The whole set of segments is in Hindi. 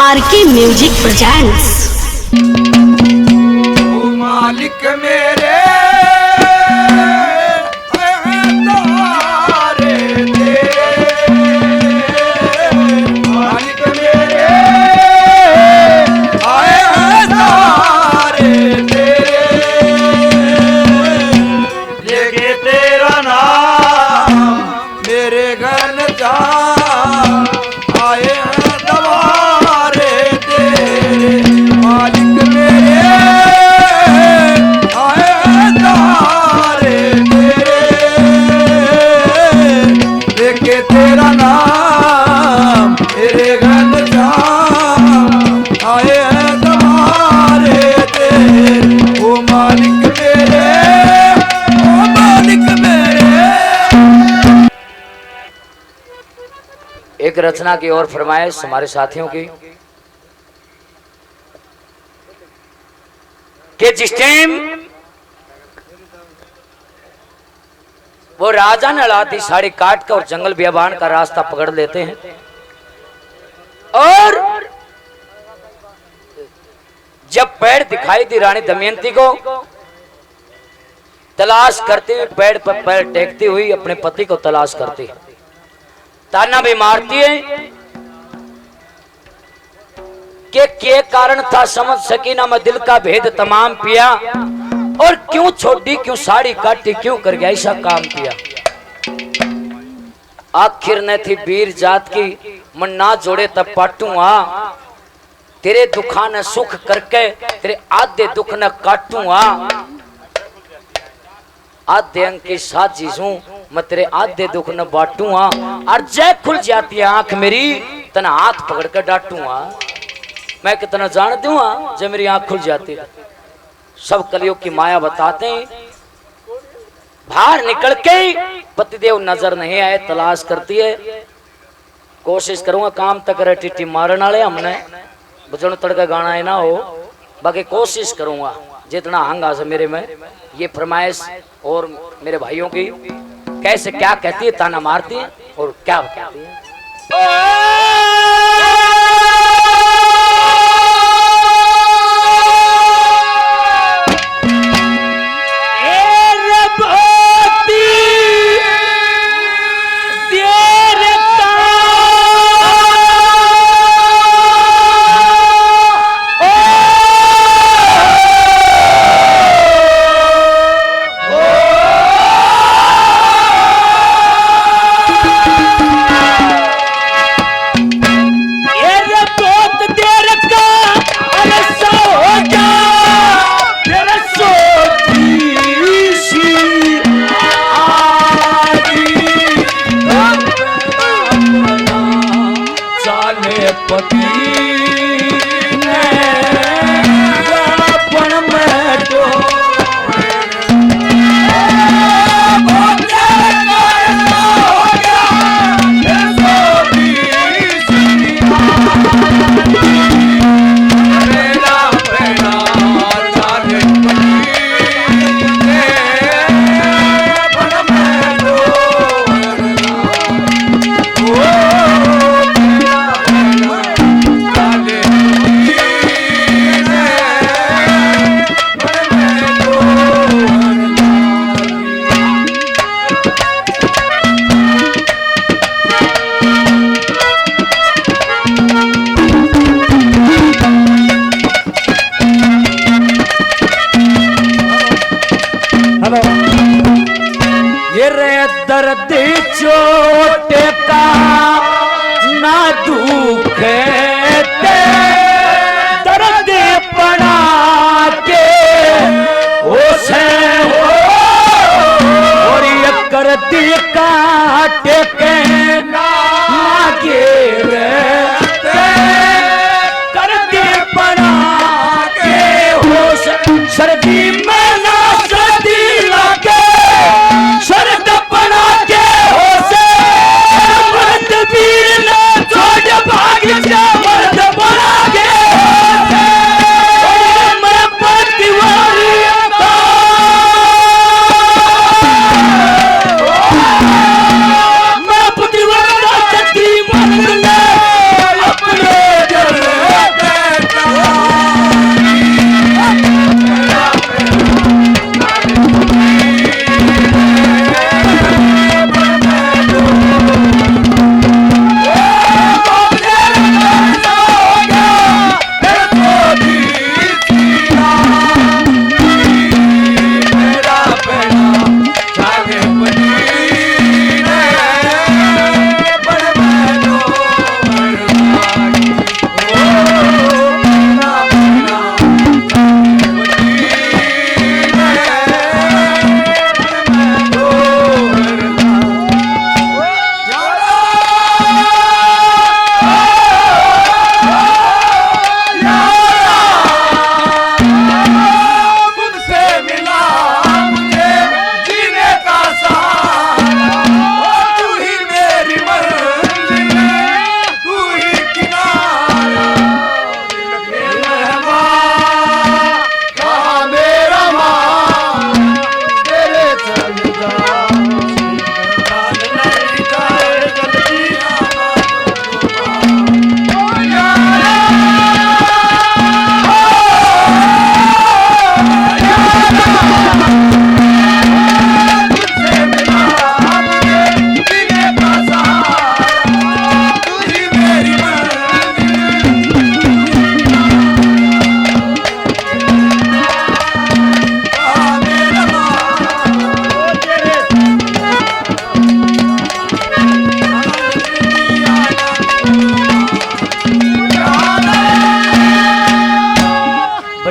RK music presents. ओ मालिक मेरे तेरा नाम मेरे घर जा आए हैं तुम्हारे तेरे। ओ मालिक मेरे, ओ मालिक मेरे। एक रचना की ओर फरमाइश हमारे साथियों की कि जिस टाइम वो राजा नलाती साड़ी काट कर और जंगल बियाबान का रास्ता पकड़ लेते हैं और जब पैर दिखाई दी रानी दमयंती को तलाश करती हुई पैर पर पैर टेकती हुई अपने पति को तलाश करती है, ताना भी मारती है कि क्या कारण था समझ सकी ना मैं दिल का भेद तमाम पिया और क्यों छोड़ी क्यों साड़ी काटी क्यों कर गया ऐसा काम किया। आखिर न थी वीर जात की मन ना जोड़े तब पाटूंगा तेरे दुखा न सुख करके तेरे आधे दुख न काटूंगा। आधे अंग की साजिश हूं मैं तेरे आधे दुख न बांटूंगा और जय खुल जाती है आंख मेरी तना हाथ पकड़ कर डांटूंगा। मैं कितना जान दूंगा जब मेरी आंख खुल जाती है। सब कलियुग की माया बताते हैं, बाहर निकल के पतिदेव नजर नहीं आए तलाश करती है। कोशिश करूंगा काम तक रहे टिट्टी मारने वाले हमने बजन तड़का गाना है ना हो, बाकी कोशिश करूंगा जितना हंगा से मेरे में। ये फरमाइश और मेरे भाइयों की कैसे क्या कहती है, ताना मारती है और क्या कहती है।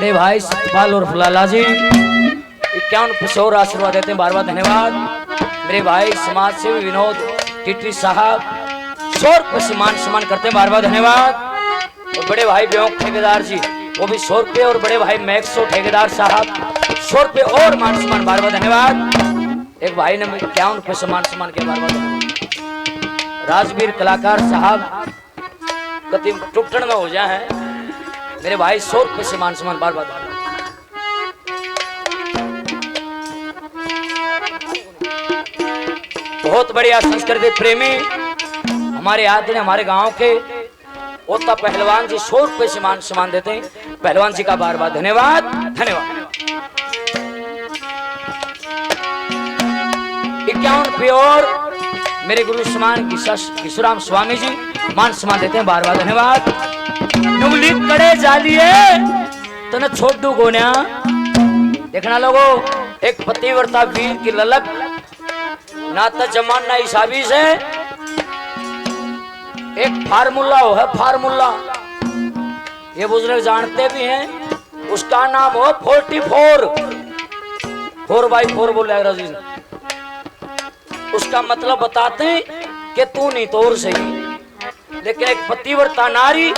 बड़े भाई सतपाल और फुलाला जी 51 और आशीर्वाद देते हैं, बार बार धन्यवाद। मेरे भाई समाज सेवी विनोद टिटरी साहब 100 रुपये सम्मान करते हैं, बार बार धन्यवाद। और बड़े भाई बेवक ठेकेदार जी वो भी 100 रुपये, और बड़े भाई मैक्सो ठेकेदार साहब 100 रुपये और मान सम्मान, बार बार धन्यवाद। एक भाई ने 51 रुपये सम्मान किया, बार बार धन्यवाद। राजवीर कलाकार साहब कति टुकटन में हो जाए हैं, मेरे भाई 100 रुपये सम्मान बार बार धन्यवाद। बहुत बढ़िया संस्कृति प्रेमी हमारे आदरणीय हमारे गांव के ओता पहलवान जी 100 रुपये सम्मान देते हैं, पहलवान जी का बार बार धन्यवाद धन्यवाद। 51 रुपये और मेरे गुरु समान किशोराम स्वामी जी मान सम्मान देते हैं, बार बार धन्यवाद। डुंगली कड़े जालिए तो न छोड़ दू गोन्या, देखना लोगो एक पतिव्रता वीर की ललक ना तो जमाना हिसाबी से एक फार्मूला है, फार्मूला ये बुजुर्ग जानते भी हैं, उसका नाम हो 44 4x4 बोले अंग्रेजी में। उसका मतलब बताते हैं कि तू नहीं तोड़ सही, लेकिन एक पतिव्रता नारी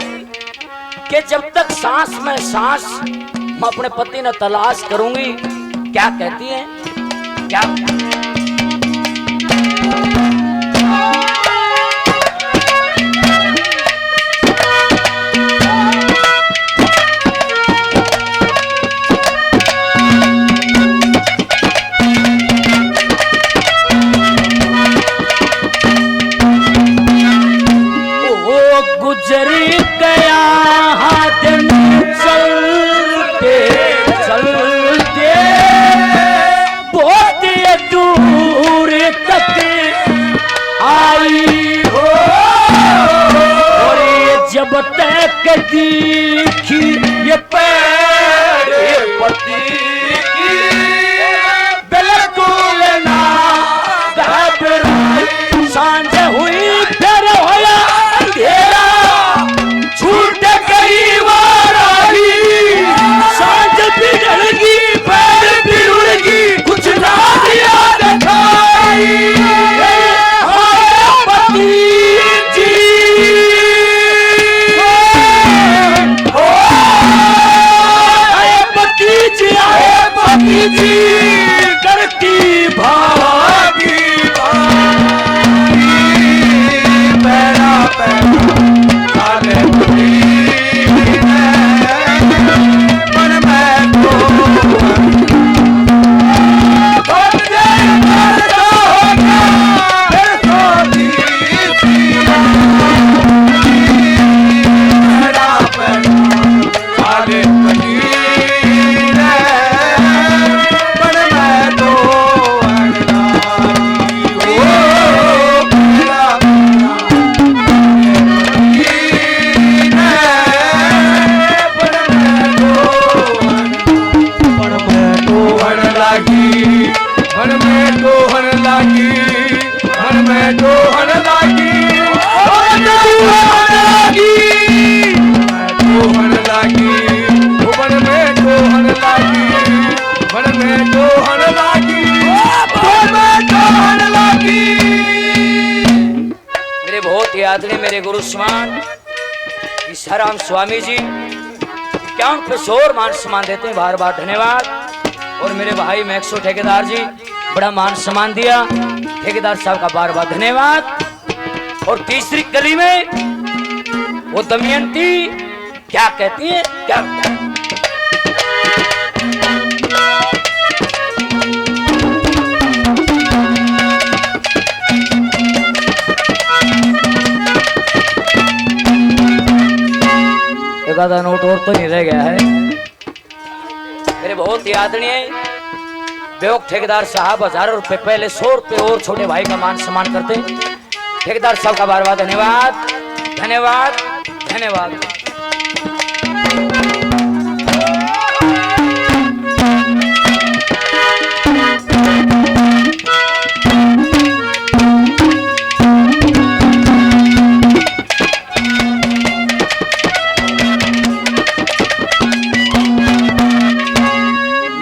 कि जब तक सांस में सांस मैं अपने पति ने तलाश करूंगी, क्या कहती है क्या गुजरी गया हाथ चलते चलते बहुत दूर तक आई हो, और ये जब तक देखी ये पैर पति की बिल्कुल ना घबराई, सांझ हुई फिर होया अंधेरा, छूट गई वाराही, सांझ बिगड़गी पैर बिगड़गी, कुछ ना याद खाई पति जी आए पति जी, आए पति जी करती भागी पैरा पैरा सारे मन में मेरे गुरु समान किशोराम स्वामी जी 51 और मान सम्मान देते हैं, बार बार धन्यवाद। और मेरे भाई मैक्सो ठेकेदार जी बड़ा मान सम्मान दिया, ठेकेदार साहब का बार बार धन्यवाद। और तीसरी गली में वो दमयंती क्या कहती है क्या आधा नोट और तो नहीं रह गया है। मेरे बहुत ही आदरणीय बेवक ठेकेदार साहब 1000 रुपए पहले 100 रुपए और छोटे भाई का मान सम्मान करते, ठेकेदार साहब का बार बार धन्यवाद धन्यवाद धन्यवाद।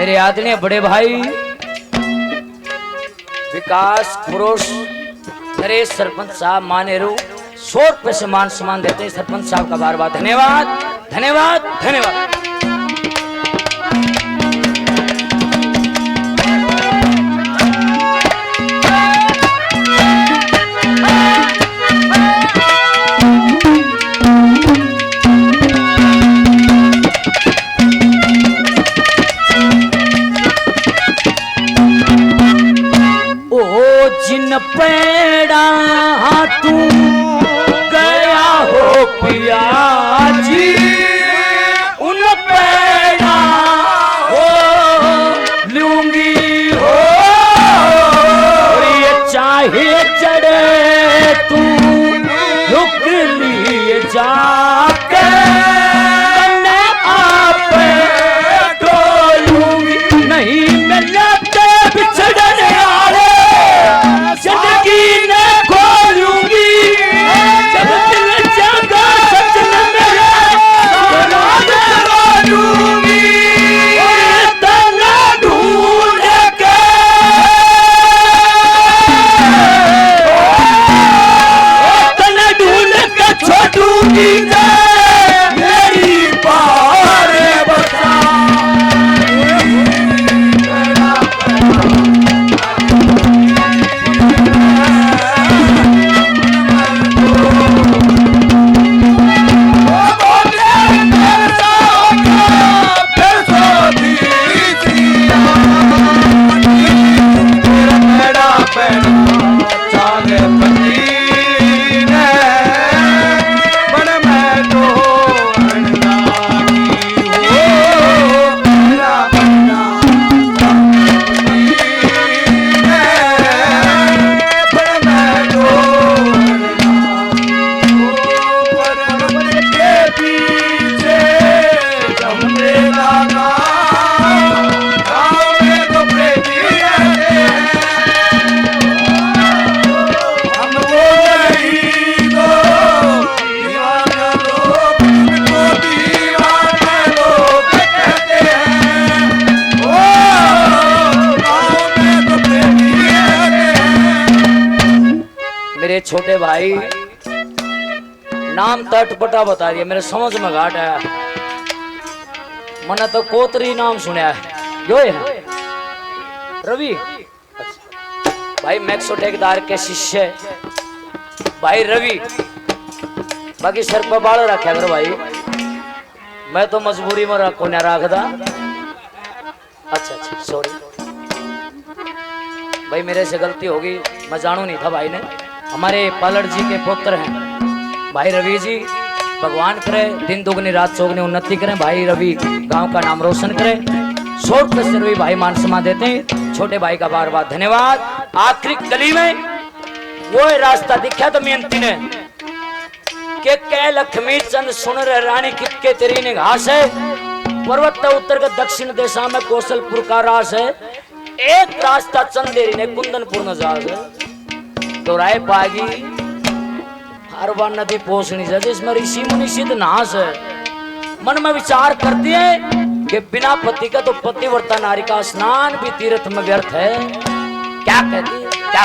मेरे आदरणीय बड़े भाई विकास पुरुष नरेश सरपंच साहब मानेरू 100 रुपए से मान सम्मान देते हैं। सरपंच साहब का बार बार धन्यवाद धन्यवाद धन्यवाद। जिन पेड़ा तू गया हो पिया जी उन पेड़ा हो लूंगी हो ये चाहे चढ़े तू रुक लिए जाके आप डोलूंगी नहीं मिलते बिछड़ने वाले जिंदगी ने खोलूंगी जब दिल जागा सजन मेरे रोलूंगी तना ढूंढ के तना ढूंढ के छोड़ूंगी मेरी पार बता। मेरे छोटे भाई नाम तो अटपटा बता दिया मेरे समझ में घाट है। मैंने तो कोतरी नाम सुना है यो है रवि भाई मैक्सोटेकदार के शिष्य भाई रवि बाकी सर पर बाल रखा करो भाई मैं तो मजबूरी में रखो ना रखदा। अच्छा अच्छा सॉरी भाई मेरे से गलती होगी मैं जानू नहीं था भाई ने। हमारे पालड़ जी के पुत्र हैं भाई रवि जी भगवान करे दिन दुगनी रात चौगनी उन्नति करें भाई रवि गांव का नाम रोशन करें। 100 रुपए से रवि भाई मान सम्मान देते हैं। छोटे भाई का बार बार धन्यवाद। आखिरी गली में वो रास्ता दिखा तो मेहनती ने के लक्ष्मी चंद सुन रहे रानी कितके तेरी ने घास है पर्वत उत्तर के दक्षिण दिशा में कौशलपुर का रास है एक रास्ता चंदेरी ने कुंदनपुर न जास है तो राय पागी हर बार नदी पहुंचनी चाहिए जिसमें ऋषि मुनि सिद्ध नाश है। मन में विचार करती है कि बिना पति का तो पतिव्रता नारी का स्नान भी तीर्थ में व्यर्थ है। क्या कहती है क्या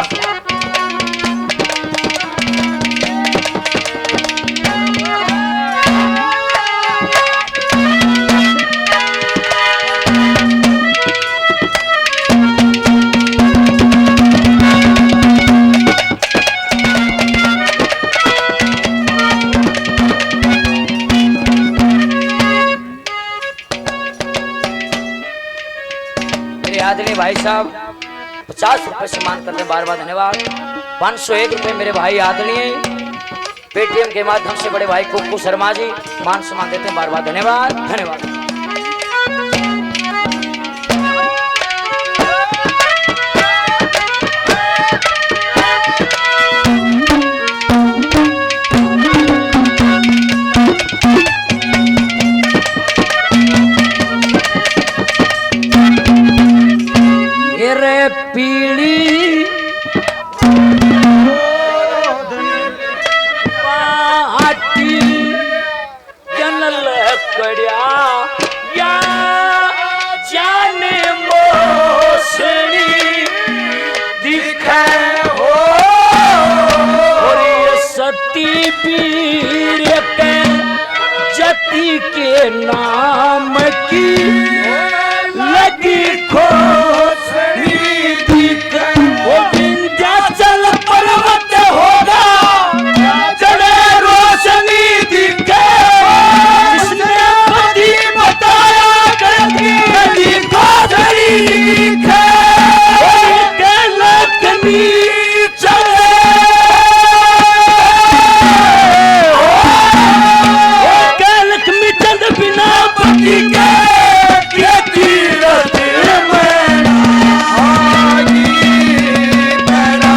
आदरणीय भाई साहब 50 रुपए सम्मान करते बार बार धन्यवाद। 501 रुपए मेरे भाई आदरणीय पेटीएम के माध्यम से बड़े भाई कुक्कू शर्मा जी मान सम्मान देते हैं बार बार धन्यवाद धन्यवाद। पीली पाटी जनल कड़िया या जाने पीर के जति के नाम की लगी खोसनी दिख वो विंध्याचल पर्वत होगा चढ़े रोशनी दिखे जिसने पति बताया करती नदी खोसनी दिखे के लखनी चले के लक्ष्मी चंद बिना पति के तीरथ में आगी पैरा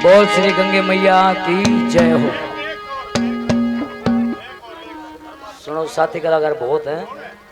बोल श्री गंगे मैया की जय हो। सुनो साथी कलाकार बहुत हैं।